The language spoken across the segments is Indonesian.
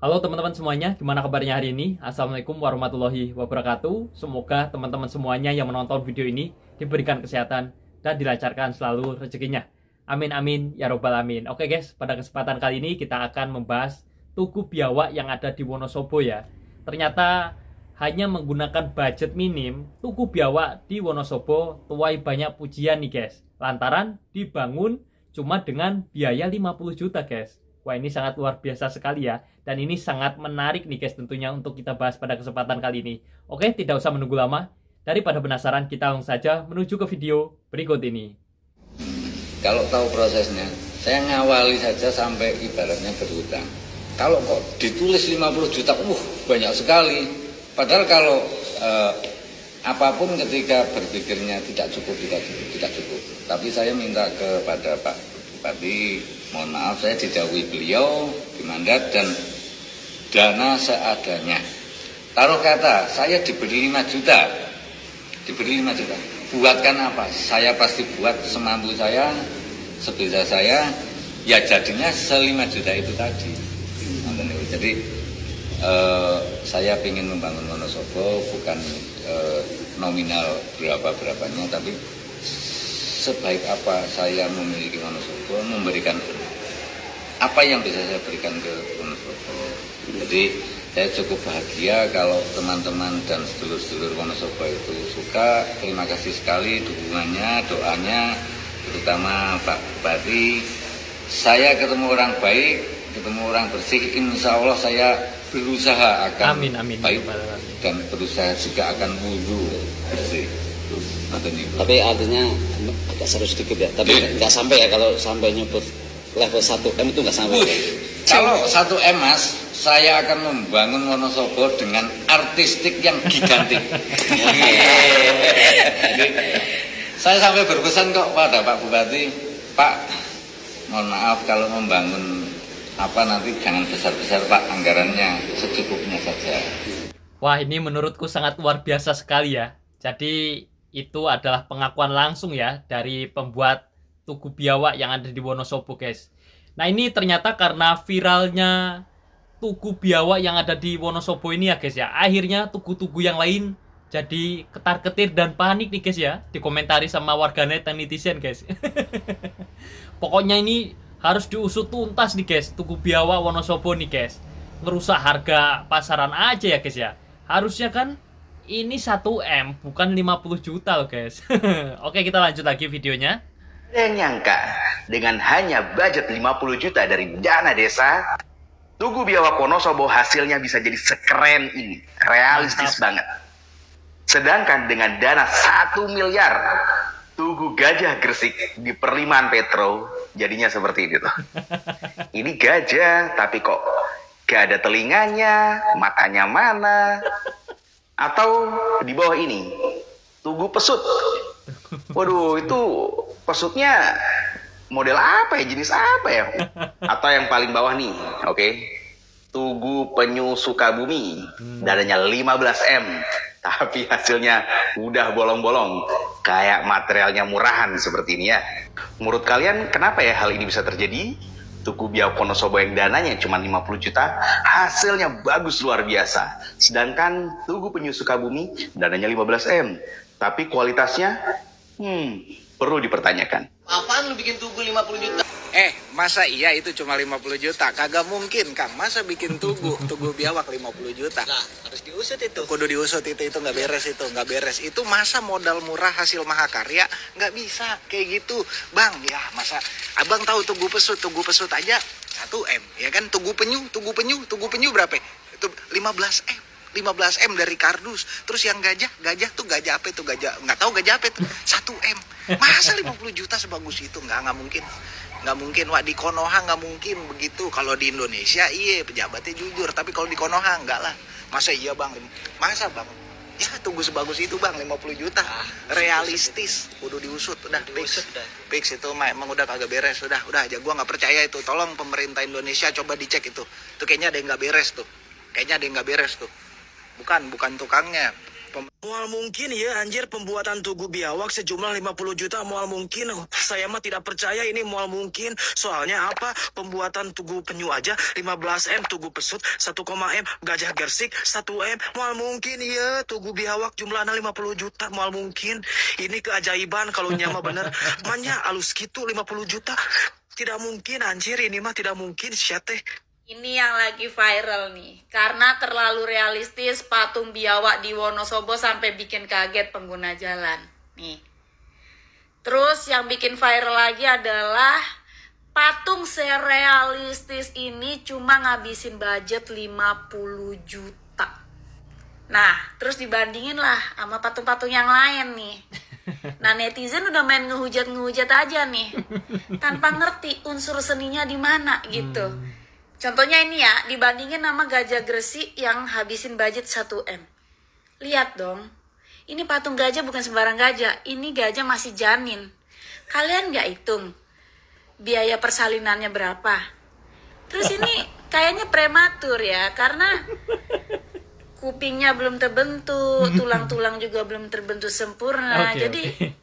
Halo teman-teman semuanya, gimana kabarnya hari ini? Assalamualaikum warahmatullahi wabarakatuh. Semoga teman-teman semuanya yang menonton video ini diberikan kesehatan dan dilancarkan selalu rezekinya. Amin amin ya robbal amin. Oke guys, pada kesempatan kali ini kita akan membahas Tugu Biawak yang ada di Wonosobo ya. Ternyata hanya menggunakan budget minim, Tugu Biawak di Wonosobo tuai banyak pujian nih guys. Lantaran dibangun cuma dengan biaya 50 juta guys. Wah, ini sangat luar biasa sekali ya. Dan ini sangat menarik nih guys tentunya untuk kita bahas pada kesempatan kali ini. Oke, tidak usah menunggu lama. Daripada penasaran, kita langsung saja menuju ke video berikut ini. Kalau tahu prosesnya, saya ngawali saja sampai ibaratnya berhutang. Kalau kok ditulis 50 juta, banyak sekali. Padahal kalau apapun ketika berpikirnya tidak cukup. Tapi saya minta kepada Pak Bupati, mohon maaf saya didhawuhi beliau dimandat dan dana seadanya. Taruh kata saya diberi 5 juta. Buatkan apa? Saya pasti buat semampu saya, sebisa saya, ya jadinya se-5 juta itu tadi. Jadi saya ingin membangun Wonosobo bukan nominal berapa-berapanya, tapi sebaik apa saya memiliki Wonosobo, memberikan apa yang bisa saya berikan ke Wonosobo. Jadi saya cukup bahagia kalau teman-teman dan sedulur-sedulur Wonosobo itu suka. Terima kasih sekali dukungannya, doanya, terutama Pak Bupati. Saya ketemu orang baik, ketemu orang bersih, insya Allah saya berusaha akan Amin. baik dan berusaha juga akan wudhu bersih. Tapi artinya agak seru sedikit ya. Tapi nggak sampai ya, kalau sampai nyebut level 1M itu nggak sampai. Kalau 1M mas, saya akan membangun Wonosobo dengan artistik yang gigantik. Jadi, saya sampai berpesan kok pada Pak Bupati, Pak, mohon maaf kalau membangun nanti jangan besar-besar Pak, anggarannya secukupnya saja. Wah, ini menurutku sangat luar biasa sekali ya. Jadi itu adalah pengakuan langsung ya dari pembuat Tugu Biawak yang ada di Wonosobo guys. Nah, ini ternyata karena viralnya Tugu Biawak yang ada di Wonosobo ini ya guys ya, akhirnya tugu-tugu yang lain jadi ketar-ketir dan panik nih guys ya, dikomentari sama warganet dan netizen guys. Pokoknya ini harus diusut tuntas nih guys, Tugu Biawak Wonosobo nih guys. Ngerusak harga pasaran aja ya guys ya. Harusnya kan ini 1M bukan 50 juta loh guys. Oke, kita lanjut lagi videonya. Ada yang nyangka dengan hanya budget 50 juta dari dana desa, Tugu Biawak Wonosobo hasilnya bisa jadi sekeren ini. Realistis banget. Sedangkan dengan dana 1 miliar, Tugu Gajah Gresik di Perlimaan Petro jadinya seperti ini tuh. Ini gajah tapi kok gak ada telinganya, matanya mana. Atau di bawah ini, Tugu Pesut. Waduh, itu pesutnya model apa ya, jenis apa ya? Atau yang paling bawah nih, oke. Tugu Penyu Sukabumi, dananya 15M. Tapi hasilnya udah bolong-bolong, kayak materialnya murahan seperti ini ya. Menurut kalian kenapa ya hal ini bisa terjadi? Tugu Biawak Wonosobo yang dananya cuma 50 juta, hasilnya bagus luar biasa. Sedangkan Tugu Penyu Sukabumi dananya 15M, tapi kualitasnya perlu dipertanyakan. Apaan lu bikin tugu 50 juta? Masa iya itu cuma 50 juta? Kagak mungkin, Kang. Masa bikin tugu Biawak 50 juta? Nah, harus diusut itu. Kudu diusut itu nggak beres. Itu masa modal murah hasil mahakarya nggak bisa kayak gitu, Bang. Ya masa Abang tahu Tugu Pesut aja 1M, ya kan? Tugu penyu berapa? Itu 15M dari kardus. Terus yang gajah tuh gajah apa itu? Gajah nggak tahu gajah apa itu. 1M. Masa 50 juta sebagus itu? Nggak mungkin. Wah, di Konoha nggak mungkin begitu. Kalau di Indonesia iya pejabatnya jujur, tapi kalau di Konoha enggak lah. Masa iya Bang? Masa Bang? Ya tugu sebagus itu Bang, 50 juta. Realistis. Kudu diusut, udah fix itu emang udah kagak beres. Udah aja, gua nggak percaya itu. Tolong pemerintah Indonesia coba dicek itu. Tuh kayaknya ada yang nggak beres tuh. Bukan tukangnya. Mual mungkin ya anjir pembuatan Tugu Biawak sejumlah 50 juta mual mungkin. Saya mah tidak percaya ini mual mungkin. Soalnya apa? Pembuatan Tugu Penyu aja 15M, Tugu Pesut 1,M, Gajah Gersik 1M. Mual mungkin ya Tugu Biawak jumlahnya 50 juta mual mungkin. Ini keajaiban kalau nyama bener. Manya alus gitu 50 juta. Tidak mungkin anjir, ini mah tidak mungkin syate. Ini yang lagi viral nih, karena terlalu realistis patung biawak di Wonosobo sampai bikin kaget pengguna jalan. Nih. Terus yang bikin viral lagi adalah patung serealistis ini cuma ngabisin budget 50 juta. Nah, terus dibandingin lah sama patung-patung yang lain nih. Nah, netizen udah main ngehujat-ngehujat aja nih, tanpa ngerti unsur seninya di mana gitu. Contohnya ini ya, dibandingin sama Gajah Gresik yang habisin budget 1M. Lihat dong, ini patung gajah bukan sembarang gajah, ini gajah masih janin. Kalian nggak hitung biaya persalinannya berapa? Terus ini kayaknya prematur ya, karena kupingnya belum terbentuk, tulang-tulang juga belum terbentuk sempurna. Jadi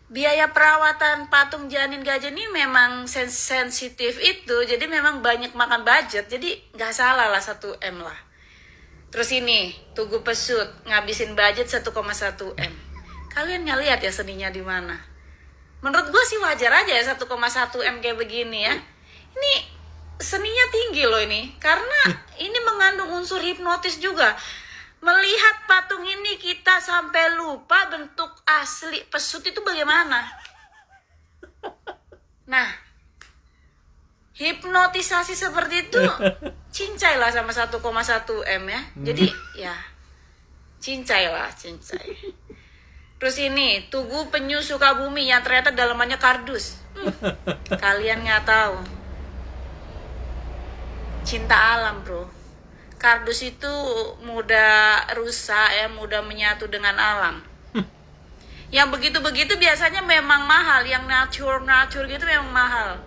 biaya perawatan patung janin gajah ini memang sensitif itu, jadi memang banyak makan budget, jadi nggak salah lah 1M lah. Terus ini Tugu Pesut ngabisin budget 1,1M. Kalian nggak lihat ya seninya di mana? Menurut gue sih wajar aja ya 1,1M kayak begini ya. Ini seninya tinggi loh ini, karena ini mengandung unsur hipnotis juga. Melihat patung ini kita sampai lupa bentuk asli pesut itu bagaimana. Nah, hipnotisasi seperti itu cincai lah sama 1,1M ya. Jadi ya cincai lah, cincai. Terus ini Tugu Penyu Sukabumi yang ternyata dalamannya kardus. Kalian nggak tahu. Cinta alam bro. Kardus itu mudah rusak ya, mudah menyatu dengan alam. Yang begitu-begitu biasanya memang mahal, yang nature gitu memang mahal.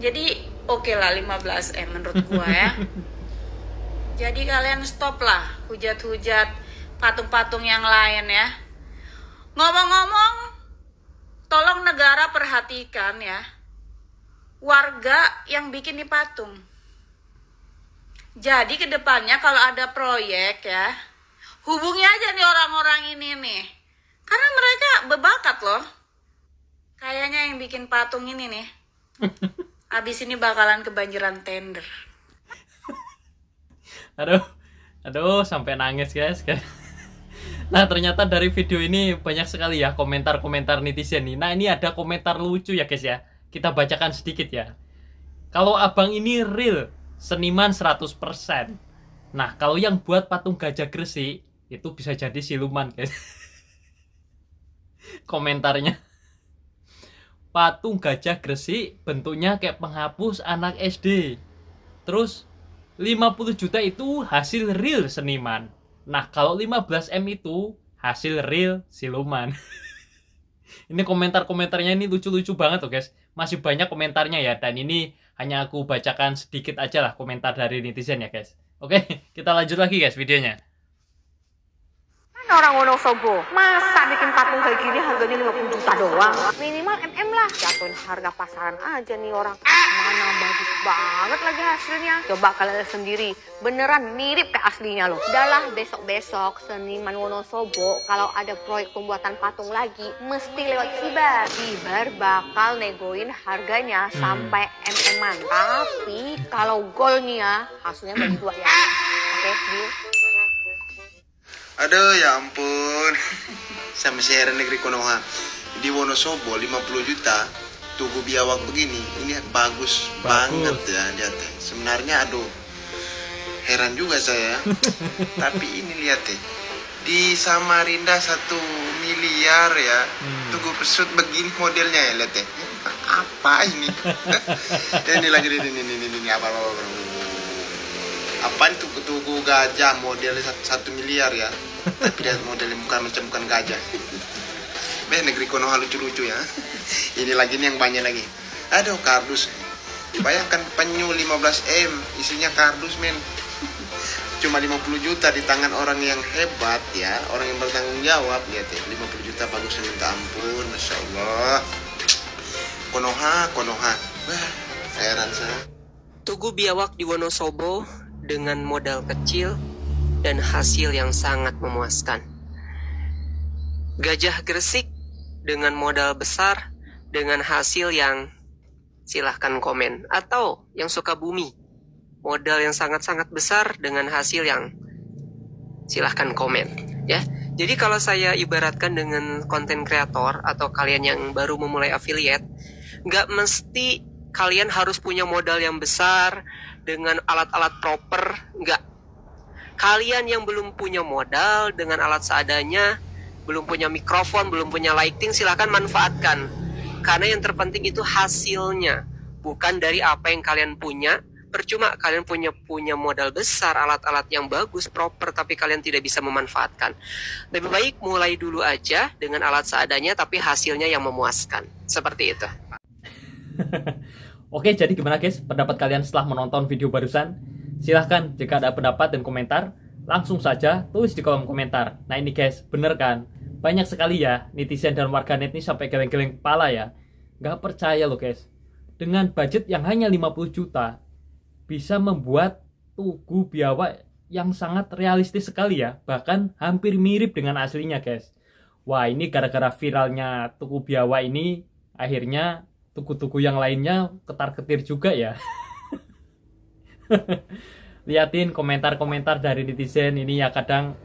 Jadi oke lah 15M menurut gua ya. Jadi kalian stop lah hujat-hujat patung-patung yang lain ya. Ngomong-ngomong, tolong negara perhatikan ya warga yang bikin nih patung. Jadi kedepannya kalau ada proyek ya, hubungi aja nih orang-orang ini nih. Karena mereka berbakat loh. Kayaknya yang bikin patung ini nih, abis ini bakalan kebanjiran tender. Aduh, sampai nangis guys. Nah ternyata dari video ini banyak sekali ya komentar-komentar netizen nih. Nah ini ada komentar lucu ya guys ya. Kita bacakan sedikit ya. Kalau abang ini real seniman 100%. Nah, kalau yang buat patung Gajah Gresik itu bisa jadi siluman, guys. Komentarnya. Patung Gajah Gresik bentuknya kayak penghapus anak SD. Terus 50 juta itu hasil real seniman. Nah, kalau 15M itu hasil real siluman. Ini komentar-komentarnya ini lucu-lucu banget tuh, guys. Masih banyak komentarnya ya, dan ini hanya aku bacakan sedikit aja lah komentar dari netizen ya guys. Oke, kita lanjut lagi guys videonya. Mana orang Wonosobo? Masa bikin patung kayak gini harganya 50 juta doang? Minimal MM lah. Jatuhin harga pasaran aja nih orang. Mana bagus banget lagi hasilnya. Coba kalian lihat sendiri. Beneran mirip kayak aslinya loh. Udah lah besok-besok seniman Wonosobo kalau ada proyek pembuatan patung lagi mesti lewat Sibar. Sibar bakal negoin harganya sampai MM-an. Tapi kalau goal nih ya hasilnya bagi dua ya. Oke, deal. Aduh ya ampun. Sama siaran negeri Konoha di Wonosobo 50 juta Tugu Biawak begini. Ini bagus banget ya lihat ya. Sebenarnya aduh heran juga saya. Tapi ini lihat ya, di Samarinda 1 miliar ya. Tugu Pesut begini modelnya ya lihat ya. Apa ini? Ini lagi ini apa apaan tugu gajah model 1 miliar ya. Tapi dia modelnya bukan gajah. Negeri Konoha lucu-lucu ya. Ini lagi nih yang banyak lagi. Aduh kardus. Bayangkan penyu 15M isinya kardus men. cuma 50 juta di tangan orang yang hebat ya, orang yang bertanggung jawab. Lihat ya, 50 juta bagusnya minta ampun, Masya Allah. Konoha, wah, heran saya. Tugu biawak di Wonosobo dengan modal kecil dan hasil yang sangat memuaskan. Gajah Gresik dengan modal besar dengan hasil yang silahkan komen. Atau yang Sukabumi, modal yang sangat-sangat besar dengan hasil yang silahkan komen. Ya, jadi kalau saya ibaratkan dengan konten kreator atau kalian yang baru memulai affiliate, nggak mesti kalian harus punya modal yang besar dengan alat-alat proper, nggak. Kalian yang belum punya modal dengan alat seadanya, belum punya mikrofon, belum punya lighting, silahkan manfaatkan. Karena yang terpenting itu hasilnya, bukan dari apa yang kalian punya. Percuma kalian punya modal besar, alat-alat yang bagus, proper, tapi kalian tidak bisa memanfaatkan. Lebih baik mulai dulu aja dengan alat seadanya, tapi hasilnya yang memuaskan. Seperti itu. Oke, jadi gimana guys pendapat kalian setelah menonton video barusan? Silahkan jika ada pendapat dan komentar, langsung saja tulis di kolom komentar. Nah ini guys, bener kan? Banyak sekali ya netizen dan warganet ini sampai geleng-geleng kepala ya. Nggak percaya loh guys. Dengan budget yang hanya 50 juta, bisa membuat tugu biawak yang sangat realistis sekali ya. Bahkan hampir mirip dengan aslinya guys. Wah, ini gara-gara viralnya tugu biawak ini, akhirnya tugu-tugu yang lainnya ketar-ketir juga ya. Liatin komentar-komentar dari netizen ini ya, kadang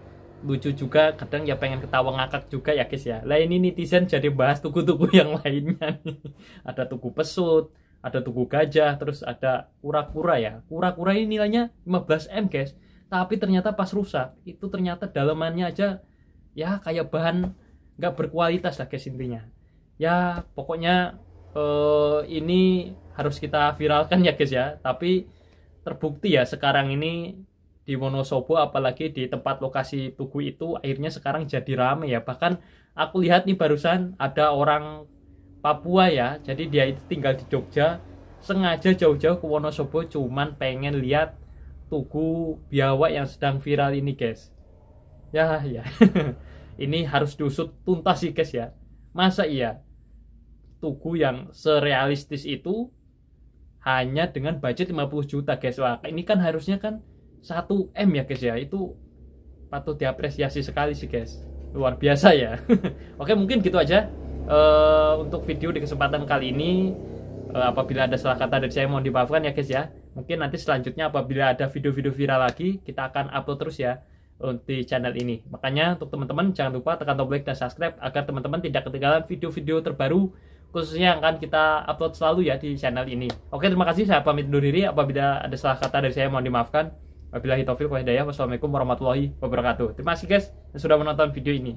lucu juga, kadang ya pengen ketawa ngakak juga ya guys ya. Lah ini netizen jadi bahas tugu-tugu yang lainnya nih. Ada tugu pesut, ada tugu gajah, terus ada kura-kura ya. Kura-kura ini nilainya 15M guys. Tapi ternyata pas rusak, itu ternyata dalamannya aja ya kayak bahan nggak berkualitas lah guys intinya. Ya pokoknya ini harus kita viralkan ya guys ya. Tapi terbukti ya sekarang ini di Wonosobo, apalagi di tempat lokasi tugu itu, akhirnya sekarang jadi rame ya. Bahkan aku lihat nih barusan ada orang Papua ya, jadi dia itu tinggal di Jogja, sengaja jauh-jauh ke Wonosobo cuman pengen lihat tugu biawak yang sedang viral ini guys. Ya ini harus diusut tuntas sih guys ya. Masa iya tugu yang serealistis itu hanya dengan budget 50 juta guys. Wah, ini kan harusnya kan 1M ya guys ya. Itu patut diapresiasi sekali sih guys. Luar biasa ya. Oke, mungkin gitu aja untuk video di kesempatan kali ini. Apabila ada salah kata dari saya mohon dimaafkan ya guys ya. Mungkin nanti selanjutnya apabila ada video-video viral lagi, kita akan upload terus ya di channel ini. Makanya untuk teman-teman jangan lupa tekan tombol like dan subscribe agar teman-teman tidak ketinggalan video-video terbaru khususnya yang akan kita upload selalu ya di channel ini. Oke, terima kasih, saya pamit undur diri. Apabila ada salah kata dari saya mohon dimaafkan. Wabillahi taufiq wal hidayah. Wassalamualaikum warahmatullahi wabarakatuh. Terima kasih guys yang sudah menonton video ini.